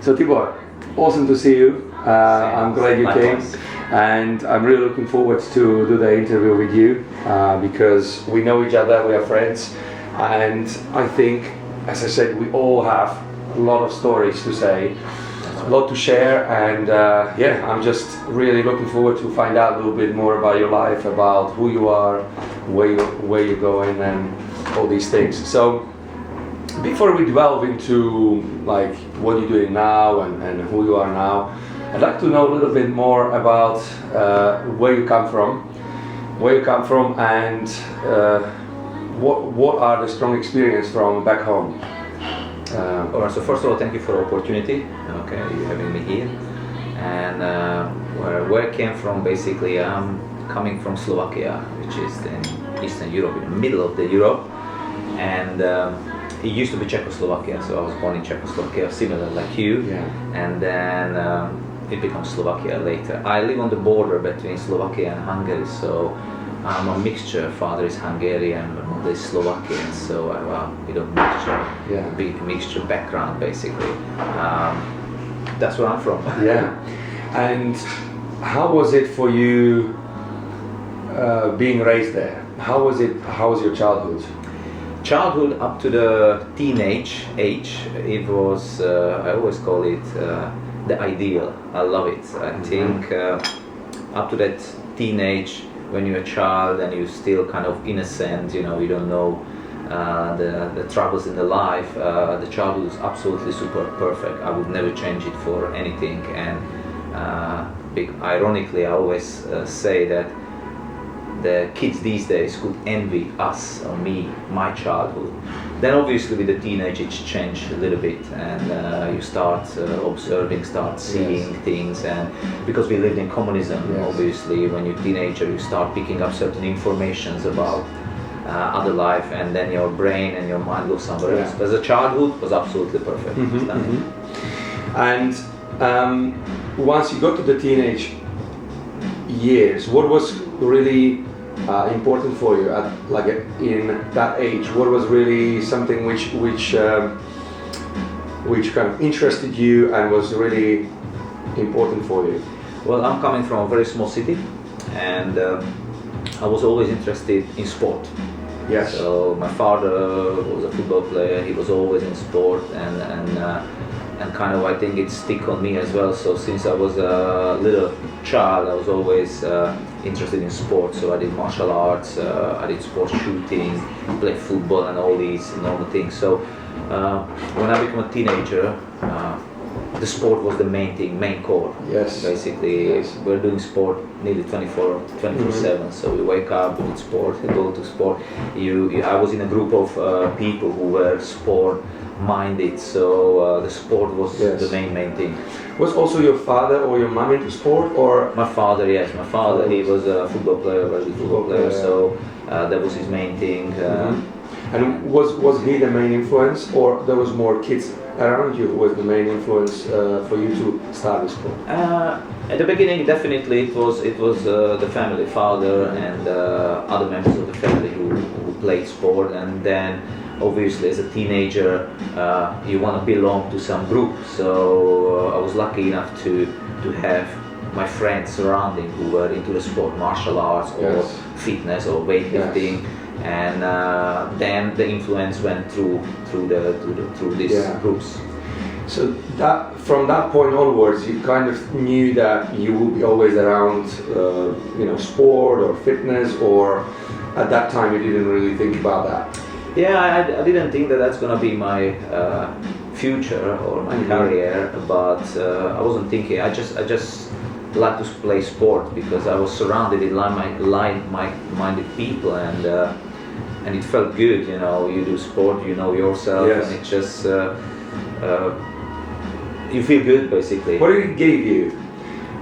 So Tibor, awesome to see you. I'm glad you came, and I'm really looking forward to do the interview with you because we know each other, we are friends, and I think, as I said, we all have a lot of stories to say, a lot to share, and yeah, I'm just really looking forward to find out a little bit more about your life, about who you are, where you're going, and all these things. So before we delve into like what you're doing now and who you are now, I'd like to know a little bit more about where you come from, and what are the strong experience from back home. Alright, so first of all, thank you for the opportunity. Okay, you having me here. And where I came from, basically, I'm coming from Slovakia, which is in Eastern Europe, in the middle of the Europe, and it used to be Czechoslovakia. So I was born in Czechoslovakia, similar like you, Yeah. and then it becomes Slovakia later. I live on the border between Slovakia and Hungary, so I'm a mixture. Father is Hungarian, but mother is Slovakian, so I have a bit of mixture, Yeah. big mixture background basically. That's where I'm from. Yeah. And how was it for you being raised there? How was your childhood? Childhood up to the teenage age, it was, I always call it the ideal. I love it. I think up to that teenage, when you're a child and you're still kind of innocent, you know, you don't know the troubles in the life, the childhood is absolutely super perfect. I would never change it for anything. And ironically, I always say that the kids these days could envy us or me, my childhood. Then obviously with the teenage it's changed a little bit, and you start observing, start seeing things, and because we lived in communism, obviously when you're a teenager you start picking up certain informations about other life, and then your brain and your mind goes somewhere else. But the childhood was absolutely perfect. And once you got to the teenage years, what was really important for you in that age? What was really something which kind of interested you and was really important for you? Well, I'm coming from a very small city, and I was always interested in sport. Yes. So my father was a football player. He was always in sport, and kind of I think it stuck on me as well. So since I was a little child, I was always interested in sports. So I did martial arts, I did sports shooting, played football, and all these normal things. So when I became a teenager, the sport was the main thing, main core. Yes. Basically, we're doing sport nearly 24/7. So we wake up, we do sport, we go to sport. I was in a group of people who were sport minded, so the sport was the main thing. Was also your father or your mom into sport, or? My father, yes, my father. He was a football player, very good football player. So that was his main thing. And was he the main influence, or there was more kids around you who was the main influence for you to start this sport? At the beginning, definitely it was the family, father and other members of the family who played sport, and then obviously as a teenager you want to belong to some group. So I was lucky enough to have my friends surrounding who were into the sport, martial arts or fitness or weightlifting. And then the influence went through these groups. So that from that point onwards, you kind of knew that you would be always around, sport or fitness, or at that time you didn't really think about that. Yeah, I didn't think that that's gonna be my future or my career, but I wasn't thinking. I just like to play sport because I was surrounded with like-minded people, and it felt good. You know, you do sport, you know yourself, and it just you feel good basically. What did it give you?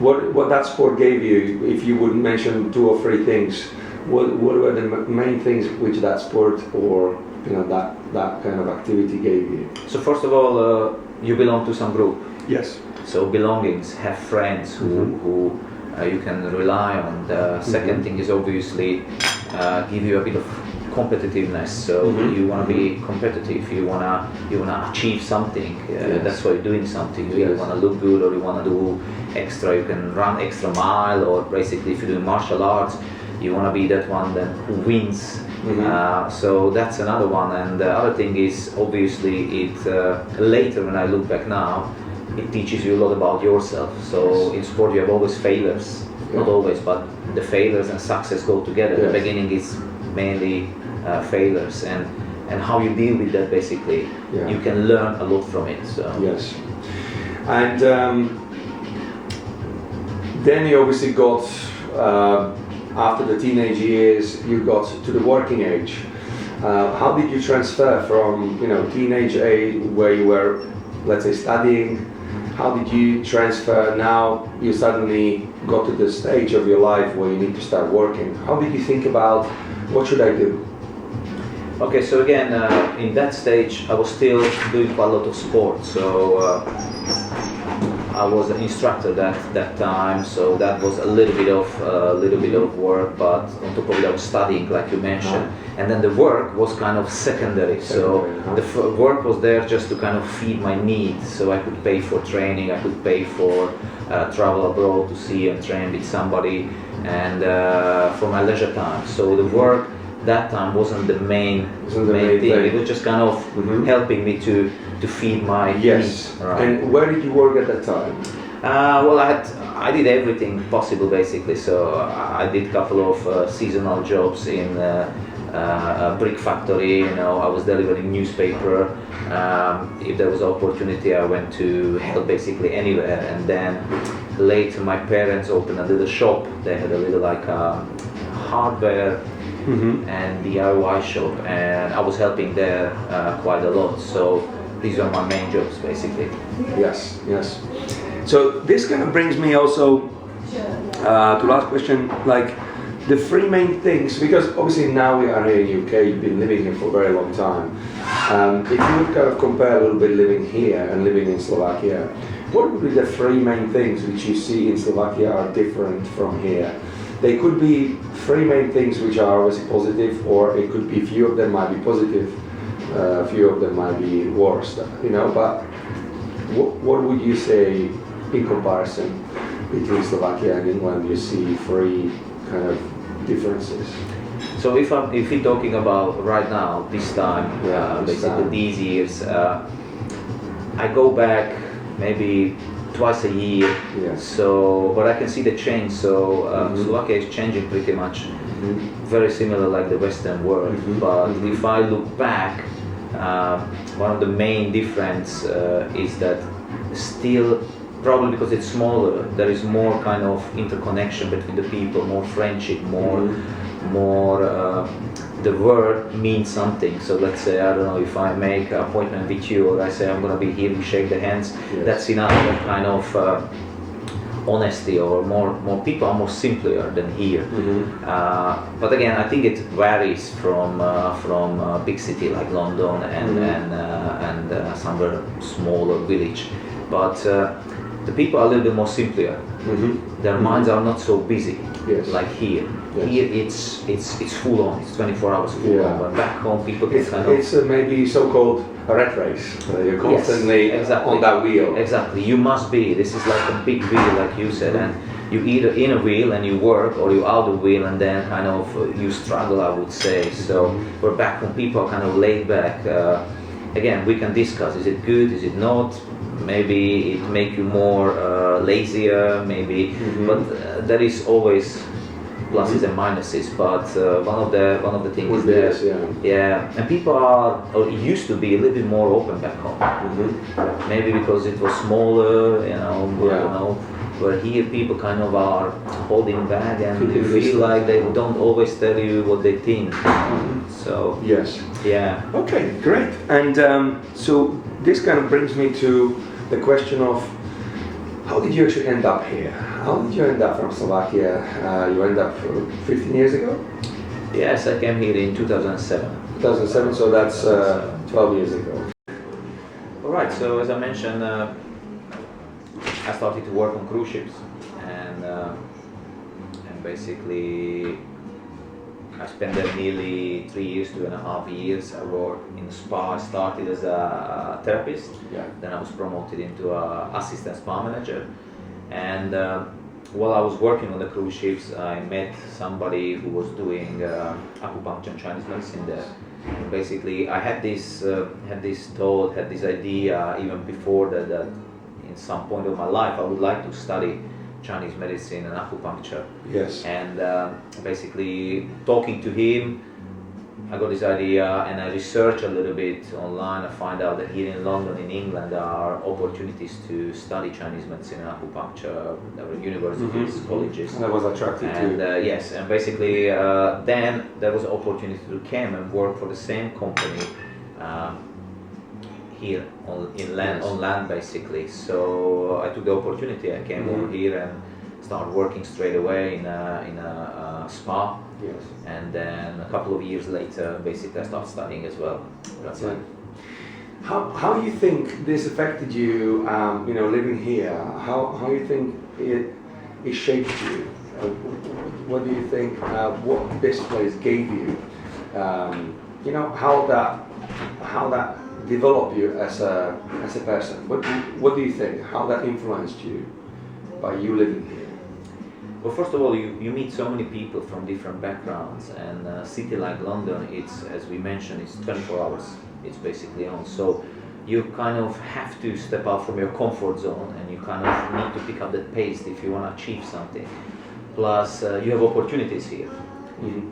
What that sport gave you? If you would mention 2 or 3 things, what were the main things which that sport or that kind of activity gave you? So first of all, you belong to some group. Yes. So belongings, have friends who you can rely on. The second thing is obviously give you a bit of competitiveness. So you want to be competitive. You wanna achieve something. That's why you're doing something. You want to look good, or you want to do extra. You can run extra mile, or basically if you're doing martial arts, you want to be that one that who wins. So that's another one. And the other thing is, obviously, it later when I look back now, it teaches you a lot about yourself. So in sport you have always failures, not always, but the failures and success go together. The beginning is mainly failures, and how you deal with that, basically. You can learn a lot from it. So. Yes. And then you obviously got, after the teenage years, you got to the working age. How did you transfer from, teenage age where you were, let's say, studying? How did you transfer now you suddenly got to the stage of your life where you need to start working? How did you think about, what should I do? Okay, so again, in that stage I was still doing quite a lot of sport. So I was an instructor that time, so that was a little bit of work, but on top of it I was studying, like you mentioned, and then the work was kind of secondary. So the work was there just to kind of feed my needs, so I could pay for training, I could pay for travel abroad to see and train with somebody, and for my leisure time. So the work that time wasn't the main thing. It was just kind of helping me to feed my needs. Right. And where did you work at that time? Well, I did everything possible, basically. So I did a couple of seasonal jobs in a brick factory. I was delivering newspaper. If there was opportunity, I went to help basically anywhere. And then later, my parents opened a little shop. They had a little hardware and DIY shop, and I was helping there quite a lot. So these are my main jobs, basically. Yes. So this kind of brings me also to last question, like the three main things, because obviously now we are here in UK, you've been living here for a very long time. If you would kind of compare a little bit living here and living in Slovakia, what would be the three main things which you see in Slovakia are different from here? They could be three main things which are obviously positive, or it could be few of them might be positive, few of them might be worse, but what would you say in comparison between Slovakia and England? You see three kind of differences. So if you're talking about right now, this time, basically these years, I go back maybe twice a year. So, but I can see the change. So Slovakia is changing pretty much, very similar like the Western world. But if I look back, one of the main difference is that still, probably because it's smaller, there is more kind of interconnection between the people, more friendship, more the word means something. So let's say, I don't know, if I make an appointment with you, or I say I'm going to be here, we shake the hands, that's enough kind of honesty, or more people are more simpler than here. But again, I think it varies from big city like London and somewhere smaller village. But the people are a little bit more simpler. Their minds are not so busy like here. Here it's full on. It's 24 hours full on. But back home, people can it's maybe so-called a rat race. You're constantly on that wheel. Exactly. You must be. This is like a big wheel, like you said, and you either in a wheel and you work, or you out the wheel and then kind of you struggle, I would say. So we're back home. People are kind of laid back. Again, we can discuss: is it good? Is it not? Maybe it make you more lazier. Maybe, but there is always pluses and minuses, but one of the things is that and people are, or used to be, a little bit more open back home. Maybe because it was smaller, where here people kind of are holding back, and you feel like they don't always tell you what they think. So okay, great. And so this kind of brings me to the question of, how did you actually end up here? How did you end up from Slovakia? You ended up 15 years ago? Yes, I came here in 2007. 2007, so that's 12 years ago. Alright, so as I mentioned, I started to work on cruise ships, and basically I spent there nearly 3 years, 2.5 years. I worked in a spa. I started as a therapist. Yeah. Then I was promoted into an assistant spa manager. And while I was working on the cruise ships, I met somebody who was doing acupuncture and Chinese medicine there. And basically, I had this thought, had this idea even before that in some point of my life I would like to study Chinese medicine and acupuncture. Yes. And basically, talking to him, I got this idea, and I researched a little bit online. I find out that here in London, in England, there are opportunities to study Chinese medicine and acupuncture. There were universities, colleges. And I was attracted And to. yes, and basically then there was an opportunity to come and work for the same company here on land basically. So I took the opportunity. I came over here and started working straight away in a spa. Yes. And then a couple of years later, basically I started studying as well. That's it. How do you think this affected you? Living here. How you think it shaped you? What do you think? What this place gave you? How that developed you as a person. What do you think? How that influenced you by you living here? Well, first of all, you meet so many people from different backgrounds, and a city like London, it's, as we mentioned, it's 24 hours. It's basically on. So you kind of have to step out from your comfort zone, and you kind of need to pick up that pace if you want to achieve something. Plus, you have opportunities here.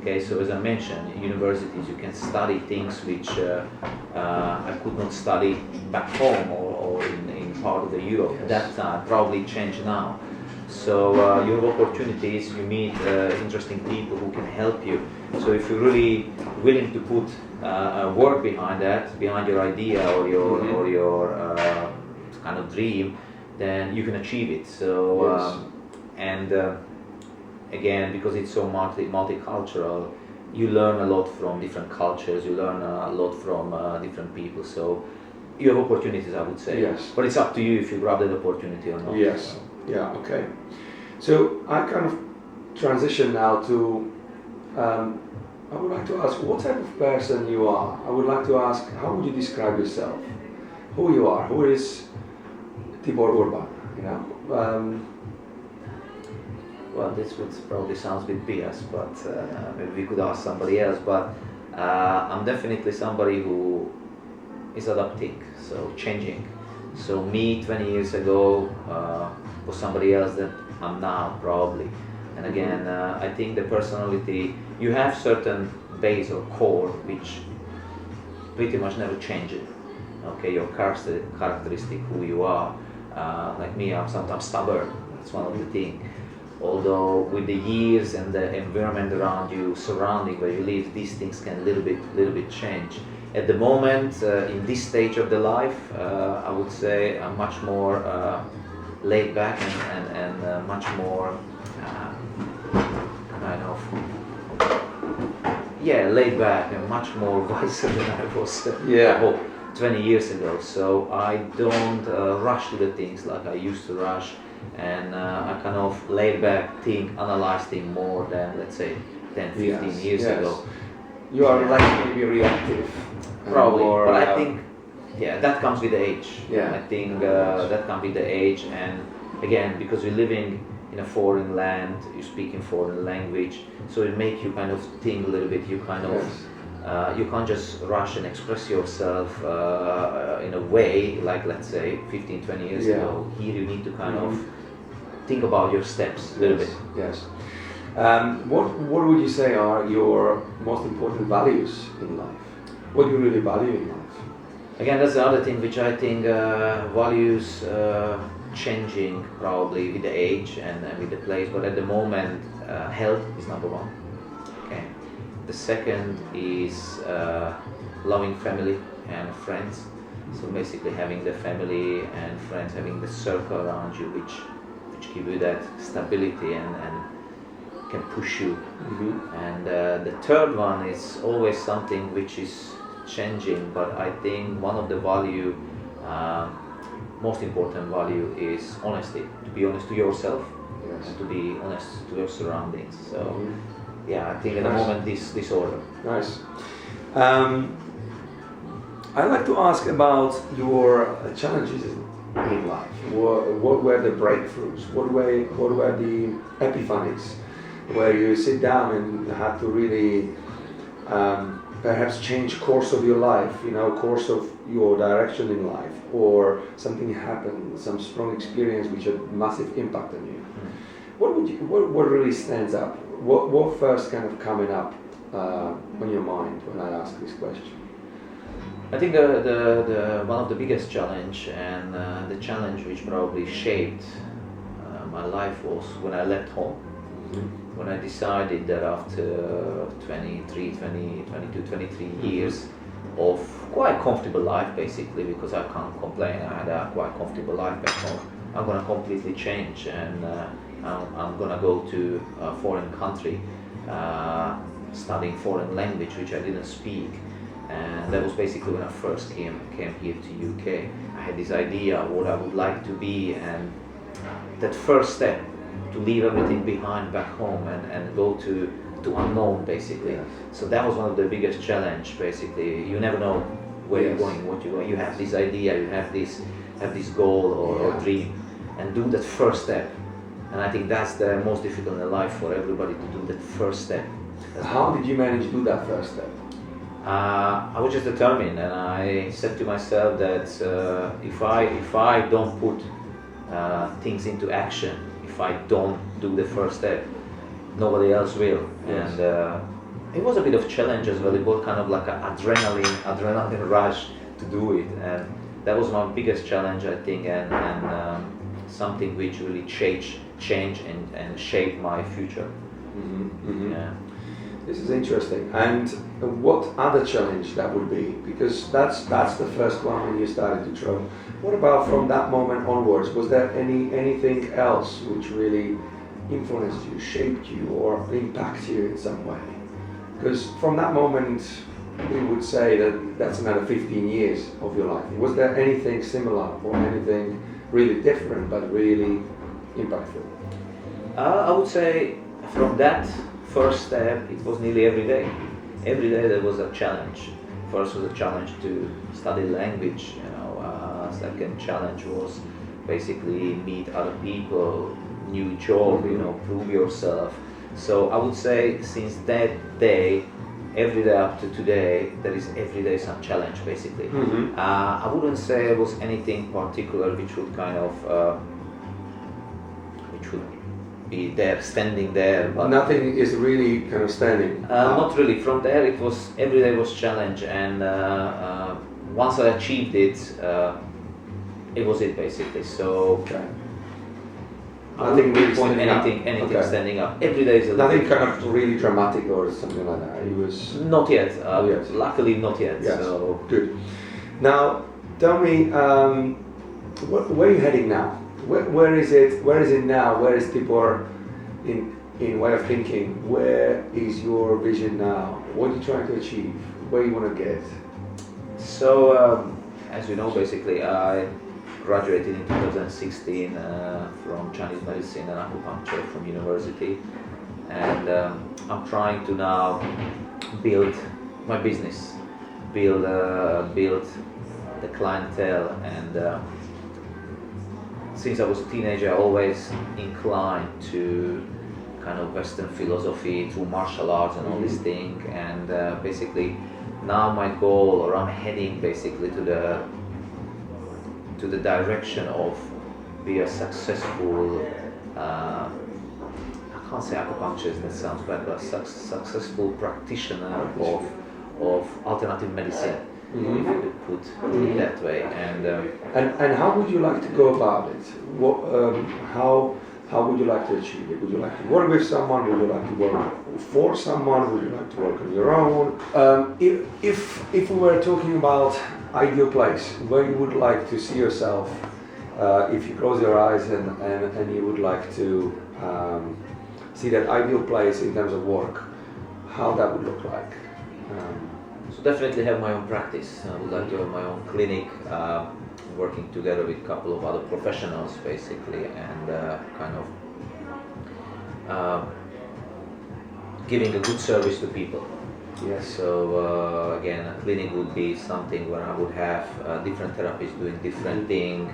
Okay, so as I mentioned, universities, you can study things which I could not study back home or in part of the Europe. Yes. That time probably changed now. So you have opportunities, you meet interesting people who can help you. So if you're really willing to put work behind that, behind your idea or your kind of dream, then you can achieve it. So again, because it's so multicultural, you learn a lot from different cultures. You learn a lot from different people. So you have opportunities, I would say. Yes. But it's up to you if you grab that opportunity or not. Yes. Yeah. Okay. So I kind of transition now to. I would like to ask what type of person you are. I would like to ask how would you describe yourself? Who you are? Who is Tibor Urban? Well, this would probably sound a bit biased, but maybe we could ask somebody else. But I'm definitely somebody who is adapting, so changing. So me 20 years ago was somebody else that I'm now probably. And again, I think the personality, you have certain base or core which pretty much never changes. Okay, your characteristic, who you are. Like me, I'm sometimes stubborn. That's one of the things. Although with the years and the environment around you, surrounding where you live, these things can a little bit change. At the moment, in this stage of the life, I would say I'm much more laid back and much more laid back and much more wiser than I was 20 years ago. So I don't rush to the things like I used to rush, and I kind of laid back, analyze things more than, let's say, 10, 15 years ago. You are like maybe reactive. Probably, but I think, that comes with the age. Yeah. I think that comes with the age, and again, because you're living in a foreign land, you're speaking foreign language, so it makes you kind of think a little bit. You kind of, you can't just rush and express yourself in a way like, let's say, 15, 20 years ago. Here you need to kind of think about your steps a little bit. Yes. What would you say are your most important values in life? What do you really value in life? Again, that's the other thing which I think values changing probably with the age and with the place, but at the moment health is number one. Okay. The second is loving family and friends. So basically having the family and friends, having the circle around you which give you that stability and can push you. And the third one is always something which is changing, but I think one of the value, most important value, is honesty. To be honest to yourself and to be honest to your surroundings. So yeah, I think at the Nice. moment this order. Nice. I'd like to ask about your challenges in life. What were the breakthroughs? What were the epiphanies where you sit down and had to really perhaps change course of your life, course of your direction in life, or something happened, some strong experience which had massive impact on you? What really stands up? What first kind of coming up on your mind when I ask this question? I think the one of the biggest challenge and the challenge which probably shaped my life was when I left home. When I decided that after 22, 23 years of quite comfortable life, basically, because I can't complain, I had a quite comfortable life back home, I'm gonna completely change, and I'm gonna go to a foreign country, studying foreign language which I didn't speak. And that was basically when I first came here to UK. I had this idea of what I would like to be, and that first step to leave everything behind back home and go to unknown, basically. Yes. So that was one of the biggest challenge, basically. You never know where Yes. you're going, what you're going. You have this idea, you have this goal or dream, and do that first step. And I think that's the most difficult in life for everybody, to do that first step. How did you manage to do that first step? I was just determined, and I said to myself that if I don't put things into action, if I don't do the first step, nobody else will. Yes. And it was a bit of challenge as well. It was kind of like an adrenaline rush to do it, and that was my biggest challenge, I think, and something which really change and shape my future. Yeah. This is interesting. And what other challenge that would be? Because that's the first one when you started to travel. What about from that moment onwards? Was there anything else which really influenced you, shaped you, or impacted you in some way? Because from that moment, we would say that that's another 15 years of your life. Was there anything similar or anything really different but really impactful? I would say from that first step, it was nearly every day. Every day there was a challenge. First was a challenge to study language. Second challenge was basically meet other people, new job. Prove yourself. So I would say since that day, every day up to today, there is every day some challenge, basically. I wouldn't say there was anything particular which would kind of which would be there, standing there. But nothing is really kind of standing. not really. From there, it was every day was challenge, and once I achieved it, it was it, basically. So Okay. I Nothing wouldn't really point standing up. anything Okay. standing up. Every day is a Nothing little kind of really dramatic or something like that. It was Not yet. Yes. Luckily, not yet. yes, So good. Now, tell me, where are you heading now? Where is it? Where is it now? Where is Tibor in way of thinking? Where is your vision now? What are you trying to achieve? Where you want to get? So, as you know, basically, I graduated in 2016 from Chinese medicine and acupuncture from university, and I'm trying to now build my business, build the clientele, and since I was a teenager, I always inclined to kind of Western philosophy through martial arts and all these things, and basically now my goal, or I'm heading basically to the direction of be a successful, I can't say acupuncturist, that sounds bad, but successful practitioner of alternative medicine, if you could put it that way. And how would you like to go about it? What, how would you like to achieve it? Would you like to work with someone? Would you like to work for someone? Would you like to work on your own? If we were talking about ideal place, where you would like to see yourself, if you close your eyes and you would like to see that ideal place in terms of work, how that would look like? So definitely have my own practice. I would like to have my own clinic, working together with a couple of other professionals, basically, and kind of giving a good service to people. Yes. So again, a clinic would be something where I would have different therapists doing different things.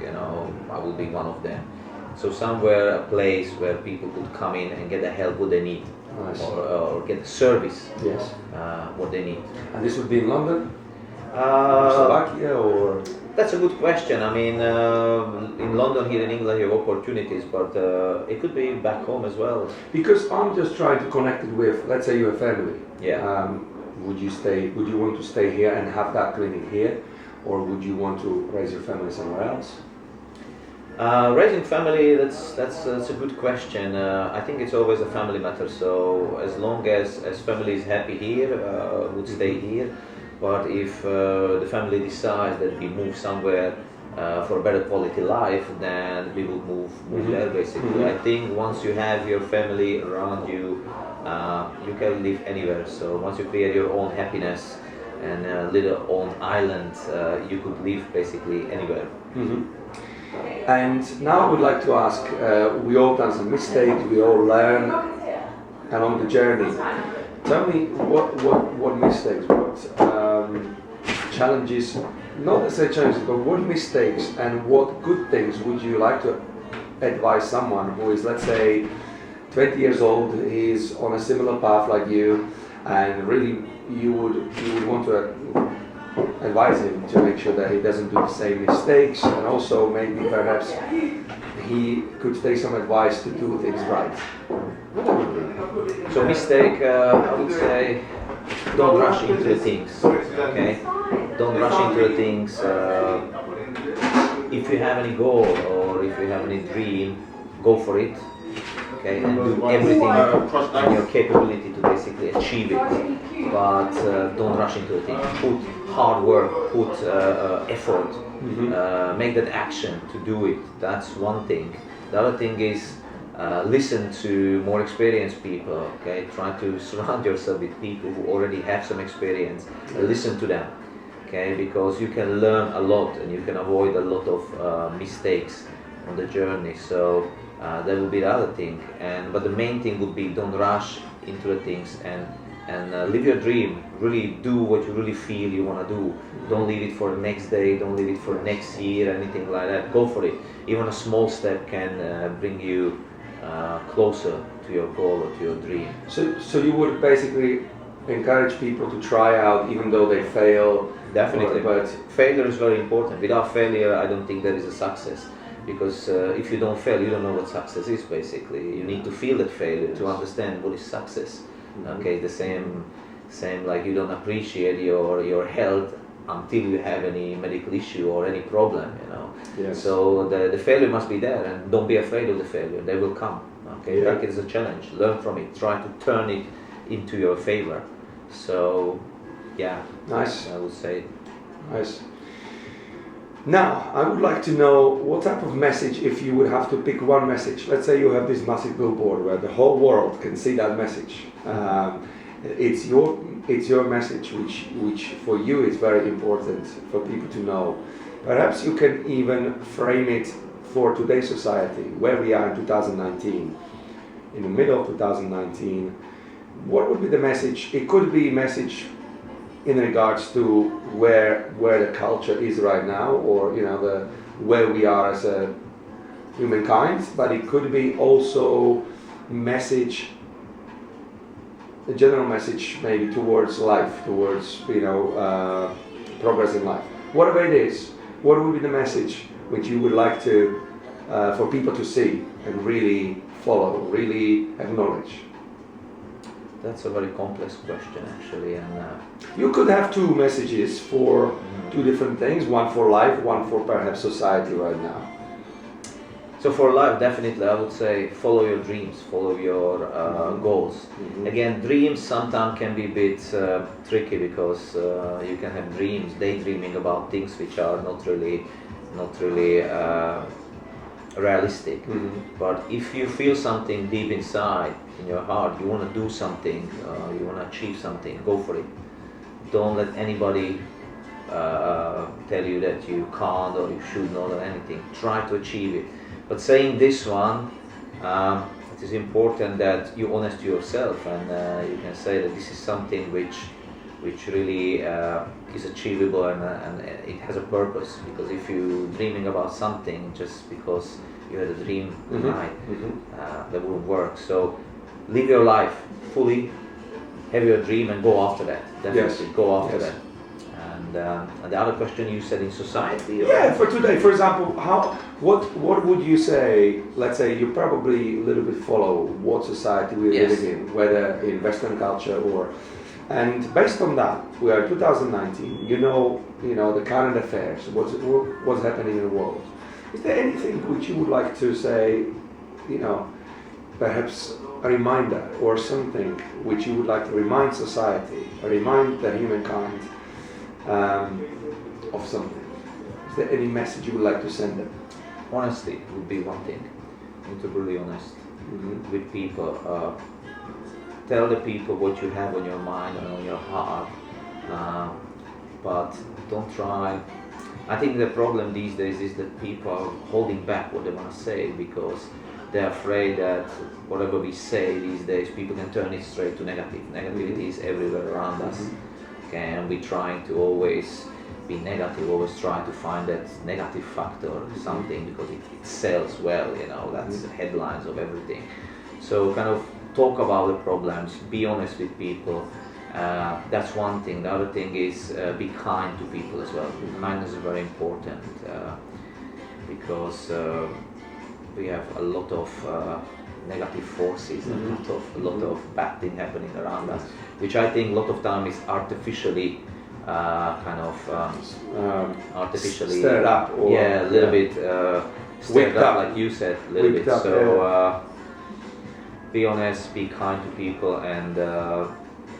I would be one of them. So somewhere, a place where people could come in and get the help what they need, Nice. or get the service Yes. what they need. And this would be in London, or Slovakia, or? That's a good question. I mean, in London, here in England, you have opportunities, but it could be back home as well. Because I'm just trying to connect it with, let's say you have family. Yeah. Would you want to stay here and have that clinic here, or would you want to raise your family somewhere else? Raising family, that's a good question. I think it's always a family matter. So as long as family is happy here, would stay here. But if the family decides that we move somewhere for a better quality life, then we will move there basically. I think once you have your family around you, you can live anywhere. So once you create your own happiness and a little own island, you could live basically anywhere. And now I would like to ask, we all done some mistakes, we all learn along the journey. Tell me what mistakes, what challenges, not necessarily challenges, but what mistakes and what good things would you like to advise someone who is, let's say, 20 years old, he's on a similar path like you, and really you would want to advise him to make sure that he doesn't do the same mistakes, and also maybe perhaps he could take some advice to do things right. What that would be? So mistake, I would say, don't rush into the things. Okay, don't rush into the things. If you have any goal or if you have any dream, go for it. Okay, and do everything in your capability to basically achieve it. But don't rush into the thing. Put hard work, put effort, make that action to do it. That's one thing. The other thing is listen to more experienced people. Okay, try to surround yourself with people who already have some experience. Listen to them. Okay, because you can learn a lot and you can avoid a lot of mistakes on the journey. So that would be the other thing. But the main thing would be don't rush into the things and live your dream. Really do what you really feel you want to do. Don't leave it for the next day. Don't leave it for next year. Anything like that. Go for it. Even a small step can bring you closer to your goal or to your dream. So you would basically encourage people to try out even though they fail? Definitely, but failure is very important. Without failure, I don't think there is a success. Because if you don't fail, you don't know what success is basically. You need to feel that failure to understand what is success. Okay, the same like you don't appreciate your health until you have any medical issue or any problem, Yes. So the failure must be there, and don't be afraid of the failure. They will come. Okay, Yeah. take it as a challenge. Learn from it. Try to turn it into your favor. So, yeah. Nice. I would say. Nice. Now, I would like to know what type of message, if you would have to pick one message. Let's say you have this massive billboard where the whole world can see that message. It's your message, which for you is very important for people to know. Perhaps you can even frame it for today's society, where we are in 2019, in the middle of 2019. What would be the message? It could be a message in regards to where the culture is right now, or where we are as a humankind, but it could be also a general message maybe towards life, towards progress in life. Whatever it is, what would be the message which you would like to for people to see and really follow, really acknowledge? That's a very complex question, actually, and you could have two messages for two different things, one for life, one for perhaps society right now. So for life, definitely, I would say follow your dreams, follow your goals. Again, dreams sometimes can be a bit tricky because you can have dreams, daydreaming about things which are not really realistic. But if you feel something deep inside in your heart, you want to do something, you want to achieve something, go for it. Don't let anybody tell you that you can't or you should not or anything. Try to achieve it. But saying this one, it is important that you're honest to yourself, and you can say that this is something which really is achievable, and it has a purpose. Because if you're dreaming about something just because you had a dream tonight, that wouldn't work. So live your life fully, have your dream, and go after that. Definitely go after that. And the other question you said, in society? Yeah, for today, for example, what would you say? Let's say you probably a little bit follow what society we're living in, whether in Western culture or, and based on that, we are 2019. You know the current affairs, what's happening in the world. Is there anything which you would like to say? Perhaps a reminder or something which you would like to remind society, or remind the humankind of something? Is there any message you would like to send them? Honesty would be one thing. You need to be really honest with people. Tell the people what you have on your mind and on your heart, but don't try. I think the problem these days is that people are holding back what they want to say because they're afraid that whatever we say these days, people can turn it straight to negative. Negativity is everywhere around us. And we're trying to always be negative, always trying to find that negative factor or something because it sells well, that's the headlines of everything. So kind of talk about the problems, be honest with people. That's one thing. The other thing is be kind to people as well. Kindness is very important because we have a lot of negative forces and a lot of bad things happening around us, which I think a lot of time is artificially artificially stirred up, or a little bit stirred up, like you said, a little bit. So be honest, be kind to people, and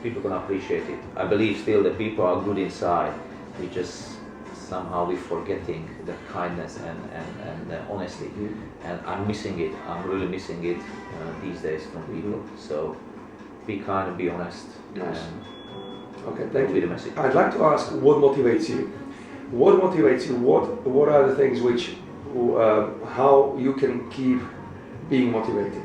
people can appreciate it. I believe still that people are good inside. We just somehow we're forgetting the kindness and the honesty, and I'm missing it. I'm really missing it these days from people. So be kind and be honest. Nice. Okay, thank you. The message. I'd like to ask, what motivates you? What motivates you? What are the things which, how you can keep being motivated?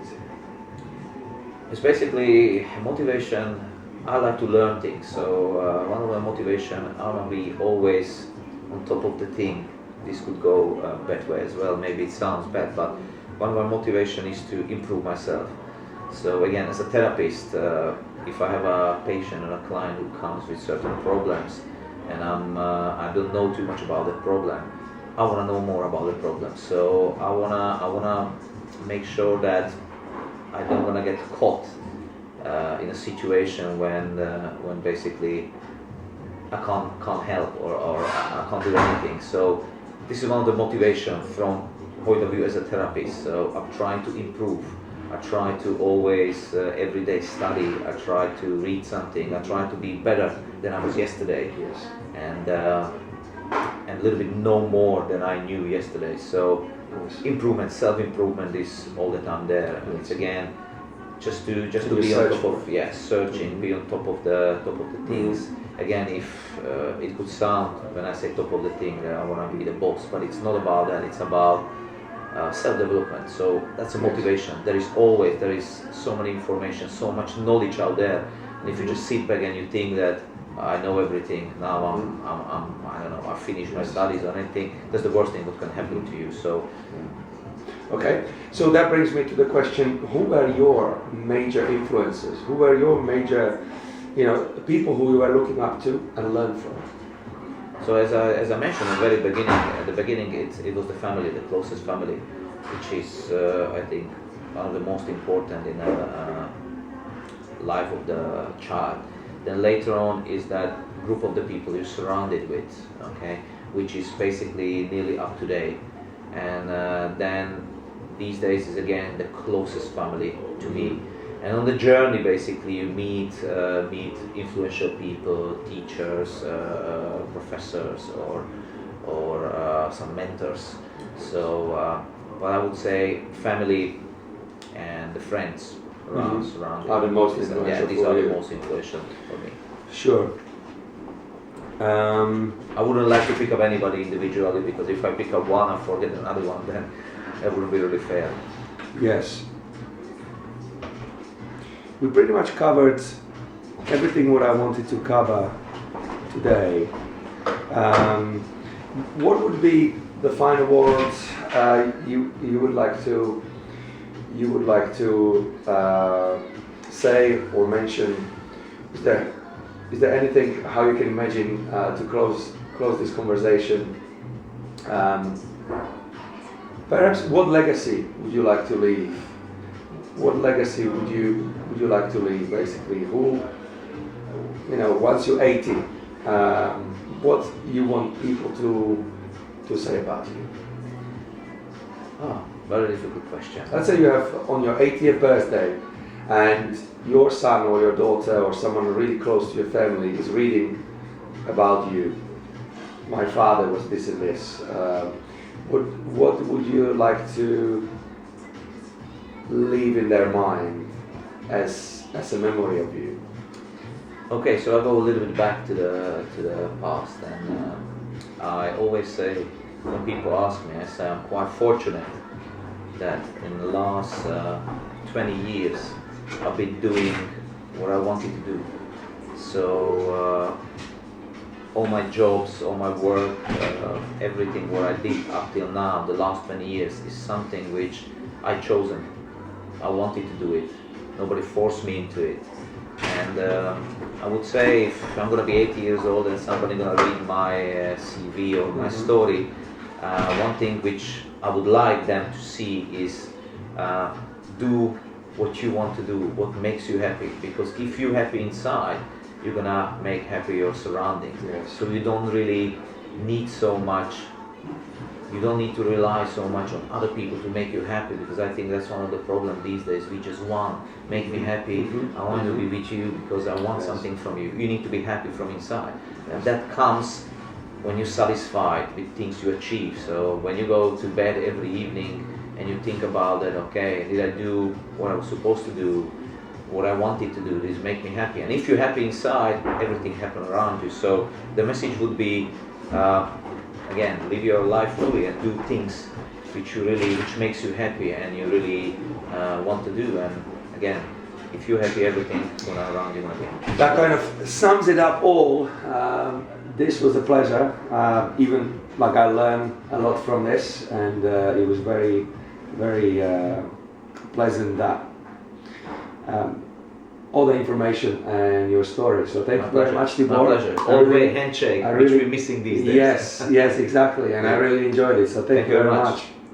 It's basically motivation. I like to learn things. So one of my motivation, I want to be always on top of the thing. This could go bad way as well. Maybe it sounds bad, but one of my motivation is to improve myself. So again, as a therapist, if I have a patient or a client who comes with certain problems, and I don't know too much about the problem, I want to know more about the problem. So I wanna make sure that I don't want to get caught in a situation when basically I can't help or I can't do anything. So this is one of the motivation from point of view as a therapist. So I'm trying to improve. I try to always every day study. I try to read something. I try to be better than I was yesterday, and a little bit know more than I knew yesterday. So improvement, self-improvement is all the time there. And it's again just to be on top of searching, be on top of the things. Again, if it could sound when I say top of the thing that I want to be the boss, but it's not about that. It's about self-development. So that's a motivation. There is so many information, so much knowledge out there, and if you just sit back and you think that I know everything now, I don't know, I finished my studies or anything, that's the worst thing that can happen to you. So okay, so that brings me to the question: who were your major influences? Who were your major, people who you were looking up to and learn from? So as I mentioned at the beginning, it was the family, the closest family, which is I think one of the most important in the life of the child. Then later on is that group of the people you're surrounded with, okay, which is basically nearly up to date. And then these days is again the closest family to me. And on the journey, basically, you meet influential people, teachers, professors, or some mentors. So, I would say family and the friends around are the most influential. These are the most influential for me. Sure. I wouldn't like to pick up anybody individually, because if I pick up one, I forget another one. Then that wouldn't be really fair. Yes. we pretty much covered everything what I wanted to cover today. What would be the final words you would like to say or mention? Is there anything how you can imagine to close this conversation? Perhaps what legacy would you like to leave? What legacy would you like to leave? Basically, who, once you're 80, what you want people to say about you? Oh, very difficult question. Let's say you have on your 80th birthday, and your son or your daughter or someone really close to your family is reading about you. My father was this and this. What would you like to leave in their mind as a memory of you? Okay, so I go a little bit back to the past, and I always say, when people ask me, I say I'm quite fortunate that in the last 20 years I've been doing what I wanted to do. So all my jobs, all my work, everything what I did up till now, the last 20 years, is something which I chosen. I wanted to do it. Nobody forced me into it. And I would say if I'm going to be 80 years old and somebody going to read my CV or my story, one thing which I would like them to see is do what you want to do, what makes you happy. Because if you're happy inside, you're going to make happy your surroundings. Yes. So you don't really need so much. You don't need to rely so much on other people to make you happy, because I think that's one of the problems these days. We just want, make me happy, I want to be with you because I want something from you. You need to be happy from inside. And that comes when you're satisfied with things you achieve. So when you go to bed every evening and you think about that, okay, did I do what I was supposed to do, what I wanted to do, this make me happy. And if you're happy inside, everything happens around you. So the message would be, again, live your life fully and do things which makes you happy and you really want to do. And again, if you're happy, everything going around you will be happy. That kind of sums it up all. This was a pleasure. Even like I learned a lot from this, and it was very, very pleasant that all the information and your story. So thank you very much, Tibor. My pleasure. Always handshake, which we're missing these days. Yes, exactly. And I really enjoyed it. So thank you very much.